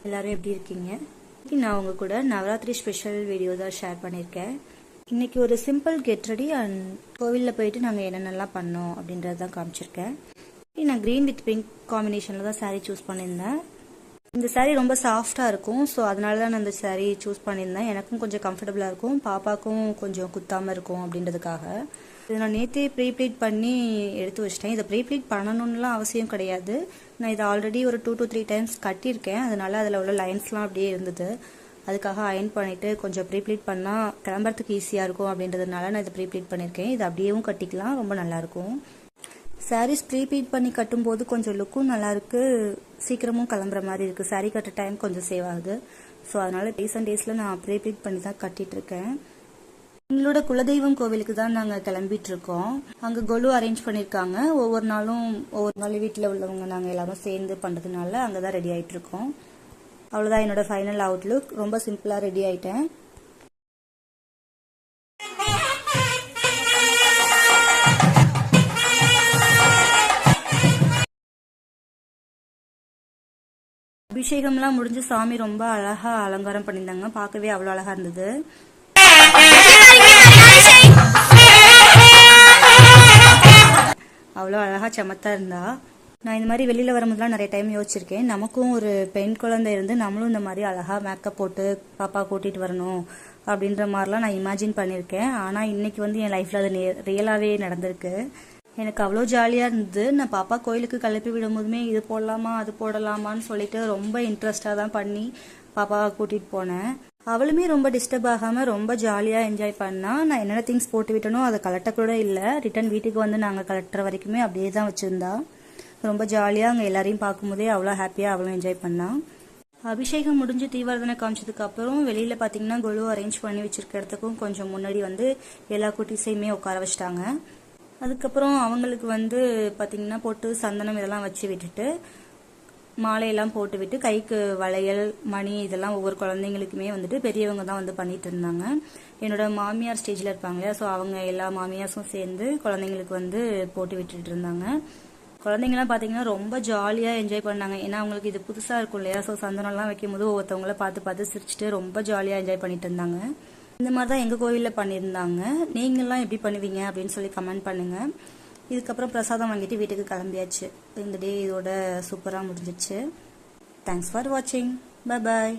எல்லாரும் எப்படி இருக்கீங்க? நான் உங்க கூட நவராத்திரி ஸ்பெஷல் வீடியோ தான் ஷேர் பண்ணியிருக்கேன். இன்னைக்கு ஒரு சிம்பிள் கெட் ரெடி அண்ட் கோவிலில் போயிட்டு நாங்கள் என்னென்னலாம் பண்ணோம் அப்படின்றது தான் காமிச்சிருக்கேன். நான் க்ரீன் வித் பிங்க் காம்பினேஷனில் தான் சாரீ சூஸ் பண்ணியிருந்தேன். இந்த சாரீ ரொம்ப சாஃப்டாக இருக்கும். ஸோ அதனால தான் நான் இந்த சாரீ சூஸ் பண்ணியிருந்தேன். எனக்கும் கொஞ்சம் கம்ஃபர்டபுளாக இருக்கும், பாப்பாக்கும் கொஞ்சம் குத்தாமல் இருக்கும் அப்படின்றதுக்காக. இதை நான் நேற்றே ப்ரீப்ளீட் பண்ணி எடுத்து வச்சிட்டேன். இதை ப்ரீப்ளீட் பண்ணணும்லாம் அவசியம் கிடையாது. நான் இதை ஆல்ரெடி ஒரு 2 to 3 டைம்ஸ் கட்டியிருக்கேன். அதனால அதில் உள்ள லைன்ஸ்லாம் அப்படியே இருந்தது. அதுக்காக அயன் பண்ணிவிட்டு கொஞ்சம் ப்ரீப்ளீட் பண்ணால் கிளம்புறதுக்கு ஈஸியாக இருக்கும் அப்படின்றதுனால நான் இதை ப்ரீப்ளீட் பண்ணியிருக்கேன். இது அப்படியேவும் கட்டிக்கலாம், ரொம்ப நல்லாயிருக்கும். சாரீஸ் ப்ரீப்ளீட் பண்ணி கட்டும்போது கொஞ்சம் லுக்கும் நல்லாயிருக்கு, சீக்கிரமும் கிளம்புற மாதிரி இருக்குது. சாரீ கட்ட டைம் கொஞ்சம் சேவ் ஆகுது. ஸோ அதனால் ரீசன்ட் டேஸில் நான் ப்ரீப்ளீட் பண்ணி தான் கட்டிகிட்ருக்கேன். எங்களோட குலதெய்வம் கோவிலுக்கு தான் நாங்கள் கிளம்பிட்டு இருக்கோம். அங்கே கொலு அரேஞ்ச் பண்ணியிருக்காங்க. ஒவ்வொரு நாள் வீட்டில் உள்ளவங்க நாங்கள் எல்லாரும் சேர்ந்து பண்ணுறதுனால அங்கே தான் ரெடி ஆகிட்டு இருக்கோம். அவ்வளோதான் என்னோட ஃபைனல் அவுட்லுக். ரொம்ப சிம்பிளாக ரெடி ஆகிட்டேன். அபிஷேகம்லாம் முடிஞ்சு சாமி ரொம்ப அழகா அலங்காரம் பண்ணியிருந்தாங்க. பார்க்கவே அவ்வளோ அழகா இருந்தது. அவ்வளோ அழகா சமத்தா இருந்தா. நான் இந்த மாதிரி வெளியில வரும்போதுலாம் நிறைய டைம் யோசிச்சிருக்கேன், நமக்கும் ஒரு பெண் குழந்தை இருந்து நம்மளும் இந்த மாதிரி அழகா மேக்கப் போட்டு பாப்பா கூட்டிட்டு வரணும் அப்படின்ற மாதிரிலாம் நான் இமேஜின் பண்ணியிருக்கேன். ஆனால் இன்னைக்கு வந்து என் லைஃப்ல அது ரியலாகவே நடந்திருக்கு. எனக்கு அவ்வளோ ஜாலியாக இருந்தது. நான் பாப்பா கோயிலுக்கு கிளப்பி விடும் போதுமே இது போடலாமா அது போடலாமான்னு சொல்லிட்டு ரொம்ப இன்ட்ரெஸ்டாக தான் பண்ணி பாப்பாவை கூட்டிகிட்டு போனேன். அவளுமே ரொம்ப டிஸ்டர்ப் ஆகாமல் ரொம்ப ஜாலியாக என்ஜாய் பண்ணா. நான் என்னென்ன திங்ஸ் போட்டு விட்டனோ அதை கலட்டக்கூட இல்லை. ரிட்டன் வீட்டுக்கு வந்து நாங்கள் கலட்டுற வரைக்குமே அப்படியே தான் வச்சுருந்தா. ரொம்ப ஜாலியாக அங்கே எல்லாரையும் பார்க்கும்போதே அவ்வளோ ஹாப்பியாக அவளும் என்ஜாய் பண்ணா. அபிஷேகம் முடிஞ்சு தீவாரதனை காமிச்சதுக்கு அப்புறம் வெளியில் பார்த்தீங்கன்னா கொலு அரேஞ்ச் பண்ணி வச்சிருக்க இடத்துக்கும் கொஞ்சம் முன்னாடி வந்து எல்லா குட்டீஸையுமே உட்கார வச்சிட்டாங்க. அதுக்கப்புறம் அவங்களுக்கு வந்து பார்த்தீங்கன்னா போட்டு சந்தனம் இதெல்லாம் வச்சு விட்டுட்டு மாலையெல்லாம் போட்டு விட்டு கைக்கு வளையல் மணி இதெல்லாம் ஒவ்வொரு குழந்தைங்களுக்குமே வந்துட்டு பெரியவங்க தான் வந்து பண்ணிட்டு இருந்தாங்க. என்னோட மாமியார் ஸ்டேஜில் இருப்பாங்க இல்லையா, ஸோ அவங்க எல்லா மாமியார்ஸும் சேர்ந்து குழந்தைங்களுக்கு வந்து போட்டு விட்டுட்டு இருந்தாங்க. குழந்தைங்கலாம் பார்த்தீங்கன்னா ரொம்ப ஜாலியாக என்ஜாய் பண்ணாங்க. ஏன்னா அவங்களுக்கு இது புதுசாக இருக்கும் இல்லையா, ஸோ சந்தனம்லாம் வைக்கும் போது ஒவ்வொருத்தவங்கள பார்த்து பார்த்து சிரிச்சுட்டு ரொம்ப ஜாலியாக என்ஜாய் பண்ணிட்டு இருந்தாங்க. இந்த மாதிரி தான் எங்கள் கோவிலில் பண்ணியிருந்தாங்க. நீங்கள்லாம் எப்படி பண்ணுவீங்க அப்படின்னு சொல்லி கமெண்ட் பண்ணுங்கள். இதுக்கப்புறம் பிரசாதம் வாங்கிட்டு வீட்டுக்கு கிளம்பியாச்சு. இந்த டே இதோட சூப்பராக முடிஞ்சிச்சு. தேங்க்ஸ் ஃபார் வாட்சிங். Bye bye.